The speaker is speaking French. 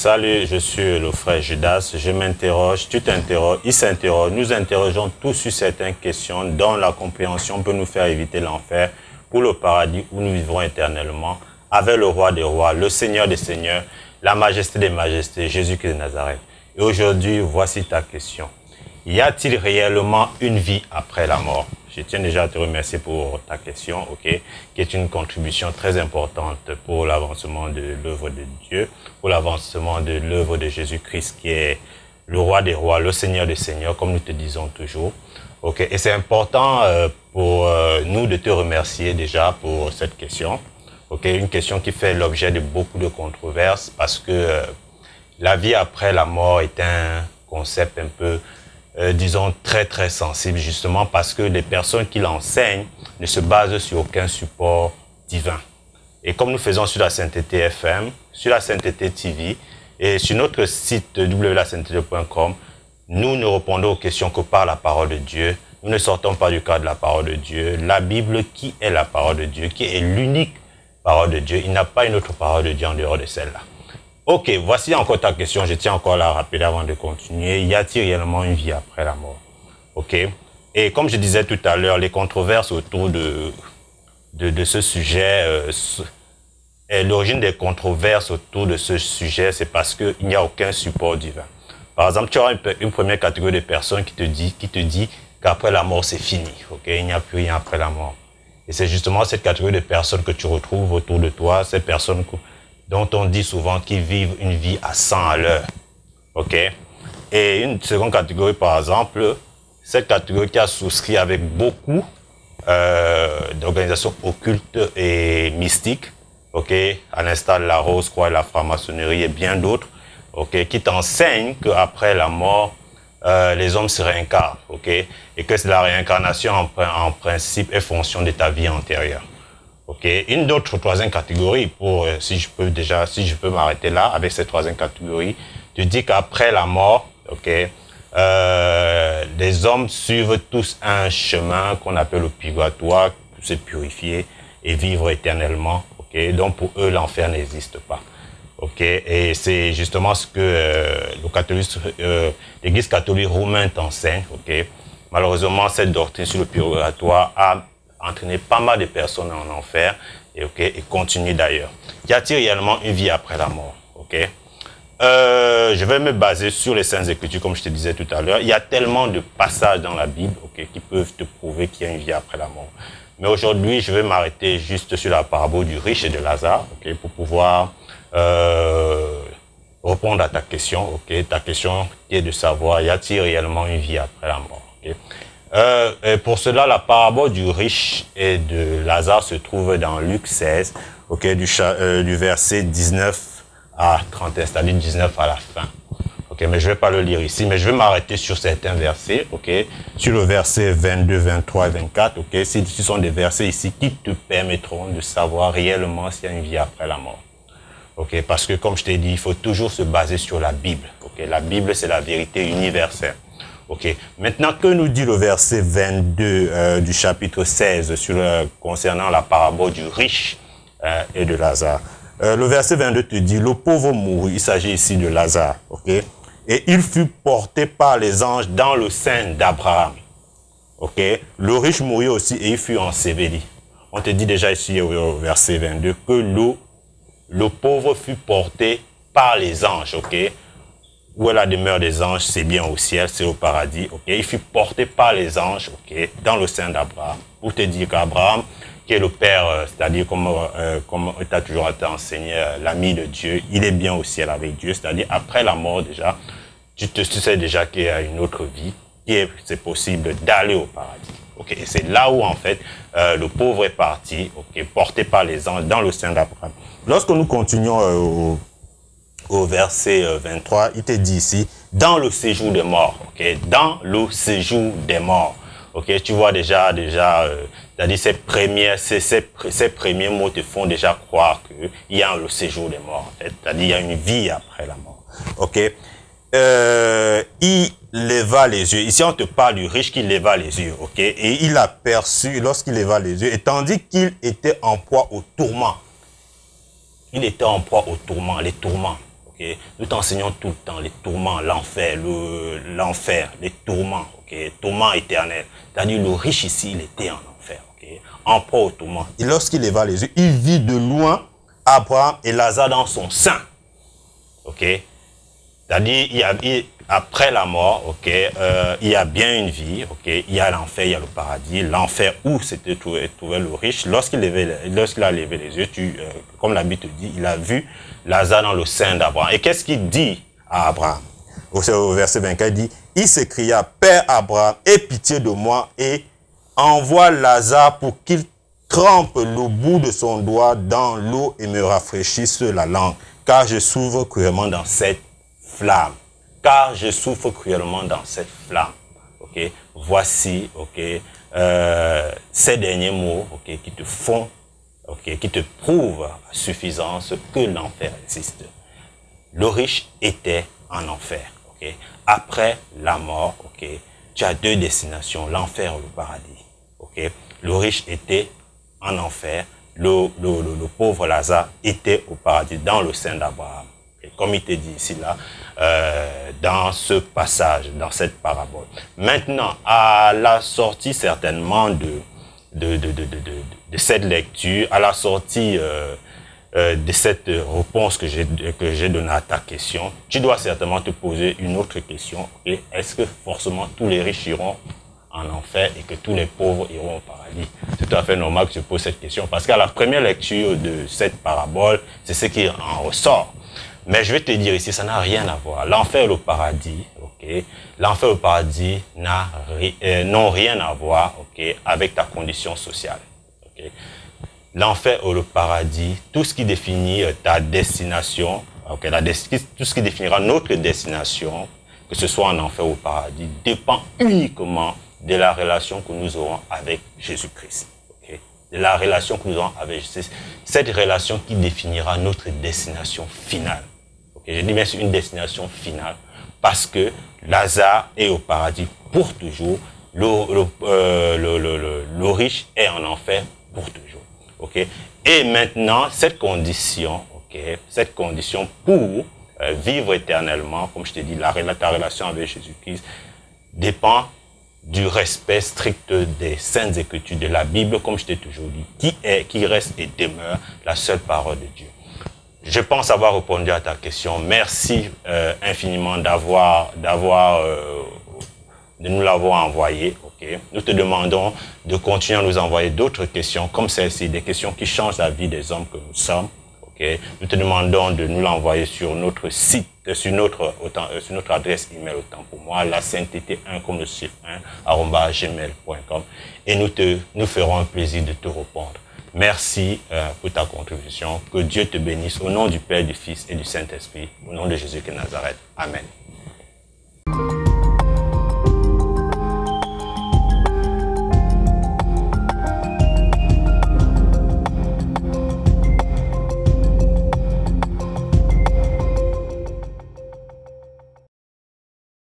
Salut, je suis le frère Judas. Je m'interroge, tu t'interroges, il s'interroge. Nous interrogeons tous sur certaines questions dont la compréhension peut nous faire éviter l'enfer pour le paradis où nous vivrons éternellement avec le roi des rois, le Seigneur des seigneurs, la majesté des majestés, Jésus-Christ de Nazareth. Et aujourd'hui, voici ta question. Y a-t-il réellement une vie après la mort? Je tiens déjà à te remercier pour ta question, ok, qui est une contribution très importante pour l'avancement de l'œuvre de Dieu, pour l'avancement de l'œuvre de Jésus-Christ, qui est le roi des rois, le Seigneur des seigneurs, comme nous te disons toujours. Ok, et c'est important pour nous de te remercier déjà pour cette question. Ok, une question qui fait l'objet de beaucoup de controverses parce que la vie après la mort est un concept un peu disons, très sensible, justement parce que les personnes qui l'enseignent ne se basent sur aucun support divin. Et comme nous faisons sur la Sainteté FM, sur la Sainteté TV et sur notre site www.lasainteté.com, nous ne répondons aux questions que par la parole de Dieu. Nous ne sortons pas du cadre de la parole de Dieu. La Bible, qui est la parole de Dieu, qui est l'unique parole de Dieu. Il n'y a pas une autre parole de Dieu en dehors de celle-là. Ok, voici encore ta question, je tiens encore à la rappeler avant de continuer. Y a-t-il réellement une vie après la mort? Ok, et comme je disais tout à l'heure, les controverses autour de ce sujet, l'origine des controverses autour de ce sujet, c'est parce qu'il n'y a aucun support divin. Par exemple, tu auras une première catégorie de personnes qui te dit qu'après la mort, c'est fini. Ok, il n'y a plus rien après la mort. Et c'est justement cette catégorie de personnes que tu retrouves autour de toi, ces personnes dont on dit souvent qu'ils vivent une vie à 100 à l'heure. Ok? Et une seconde catégorie, par exemple, cette catégorie qui a souscrit avec beaucoup d'organisations occultes et mystiques, ok? À l'instar de la Rose-Croix, la franc-maçonnerie et bien d'autres, ok? Qui t'enseignent qu'après la mort, les hommes se réincarnent, ok? Et que la réincarnation, en principe, est fonction de ta vie antérieure. Ok, une autre troisième catégorie, pour si je peux m'arrêter là avec cette troisième catégorie, tu dis qu'après la mort, ok, les hommes suivent tous un chemin qu'on appelle le purgatoire, pour se purifier et vivre éternellement. Ok, donc pour eux l'enfer n'existe pas. Ok, et c'est justement ce que l'Église catholique roumaine t'enseigne. Ok, malheureusement cette doctrine sur le purgatoire a entraîner pas mal de personnes en enfer et, et continue d'ailleurs. Y a-t-il réellement une vie après la mort? Okay? Je vais me baser sur les Saintes Écritures, comme je te disais tout à l'heure. Il y a tellement de passages dans la Bible qui peuvent te prouver qu'il y a une vie après la mort. Mais aujourd'hui, je vais m'arrêter juste sur la parabole du riche et de Lazare pour pouvoir répondre à ta question. Ta question qui est de savoir, y a-t-il réellement une vie après la mort? Pour cela, la parabole du riche et de Lazare se trouve dans Luc 16, du verset 19 à 31, c'est-à-dire 19 à la fin. Mais je ne vais pas le lire ici, mais je vais m'arrêter sur certains versets, sur le verset 22, 23 et 24, ce sont des versets ici qui te permettront de savoir réellement s'il y a une vie après la mort. Parce que, comme je t'ai dit, il faut toujours se baser sur la Bible. La Bible, c'est la vérité universelle. Maintenant, que nous dit le verset 22 du chapitre 16 concernant la parabole du riche et de Lazare? Le verset 22 te dit, le pauvre mourut, il s'agit ici de Lazare, et il fut porté par les anges dans le sein d'Abraham. Le riche mourut aussi et il fut enseveli. On te dit déjà ici au verset 22 que le pauvre fut porté par les anges, Où est la demeure des anges? C'est bien au ciel, c'est au paradis. Il fut porté par les anges dans le sein d'Abraham. Pour te dire qu'Abraham, qui est le père, c'est-à-dire comme tu as toujours été enseigné, l'ami de Dieu, il est bien au ciel avec Dieu. C'est-à-dire après la mort déjà, tu sais déjà qu'il y a une autre vie, c'est possible d'aller au paradis. Et c'est là où en fait le pauvre est parti, porté par les anges dans le sein d'Abraham. Lorsque nous continuons au verset 23, il te dit ici, dans le séjour des morts, dans le séjour des morts. Tu vois déjà, c'est-à-dire ces premiers mots te font déjà croire qu'il y a le séjour des morts, en fait. C'est-à-dire il y a une vie après la mort. Il leva les yeux. Ici, on te parle du riche qui leva les yeux, et il aperçut, lorsqu'il leva les yeux, et tandis qu'il était en proie au tourment. Il était en proie au tourment, les tourments. ok? Nous t'enseignons tout le temps les tourments, l'enfer, les tourments, ok? Tourments éternels. C'est-à-dire le riche ici, il était en enfer, ok? En proie au tourment. Et lorsqu'il leva les yeux, il vit de loin Abraham et Lazare dans son sein, ok? C'est-à-dire, après la mort, ok, il y a bien une vie, ok, il y a l'enfer, il y a le paradis. L'enfer où s'était trouvé le riche, lorsqu'il a levé les yeux, comme la Bible te dit, il a vu Lazare dans le sein d'Abraham. Et qu'est-ce qu'il dit à Abraham? Au verset 24, il dit, il s'écria, Père Abraham, aie pitié de moi et envoie Lazare pour qu'il trempe le bout de son doigt dans l'eau et me rafraîchisse la langue, car je souffre cruellement dans cette flamme. Car je souffre cruellement dans cette flamme. Ok, voici, ok, ces derniers mots, ok, qui te font, ok, qui te prouvent à suffisance que l'enfer existe. Le riche était en enfer. Ok, après la mort, ok, tu as deux destinations, l'enfer ou le paradis. Ok, le riche était en enfer, le pauvre Lazare était au paradis, dans le sein d'Abraham. Comme il te dit ici, là, dans ce passage, dans cette parabole. Maintenant, à la sortie certainement de cette lecture, à la sortie de cette réponse que j'ai donnée à ta question, tu dois certainement te poser une autre question. Est-ce que forcément tous les riches iront en enfer et que tous les pauvres iront au paradis? C'est tout à fait normal que je pose cette question, parce qu'à la première lecture de cette parabole, c'est ce qui en ressort. Mais je vais te dire ici, ça n'a rien à voir. L'enfer et le paradis, ok, l'enfer et le paradis n'ont rien à voir, ok, avec ta condition sociale. Okay. L'enfer ou le paradis, tout ce qui définit ta destination, okay, tout ce qui définira notre destination, que ce soit en enfer ou au paradis, dépend uniquement de la relation que nous aurons avec Jésus-Christ. Okay. De la relation que nous aurons avec Jésus. Cette relation qui définira notre destination finale. Je dis bien c'est une destination finale parce que Lazare est au paradis pour toujours, le riche est en enfer pour toujours. Okay? Et maintenant, cette condition, okay, cette condition pour vivre éternellement, comme je t'ai dit, ta relation avec Jésus-Christ dépend du respect strict des saintes écritures de la Bible, comme je t'ai toujours dit, qui reste et demeure la seule parole de Dieu. Je pense avoir répondu à ta question. Merci infiniment de nous l'avoir envoyé. Okay. Nous te demandons de continuer à nous envoyer d'autres questions comme celle-ci, des questions qui changent la vie des hommes que nous sommes. Okay. Nous te demandons de nous l'envoyer sur notre site, sur notre adresse email autant pour moi, la sainteté 1 comme le chiffre 1 @gmail.com, et nous ferons un plaisir de te répondre. Merci pour ta contribution. Que Dieu te bénisse au nom du Père, du Fils et du Saint-Esprit. Au nom de Jésus de Nazareth. Amen.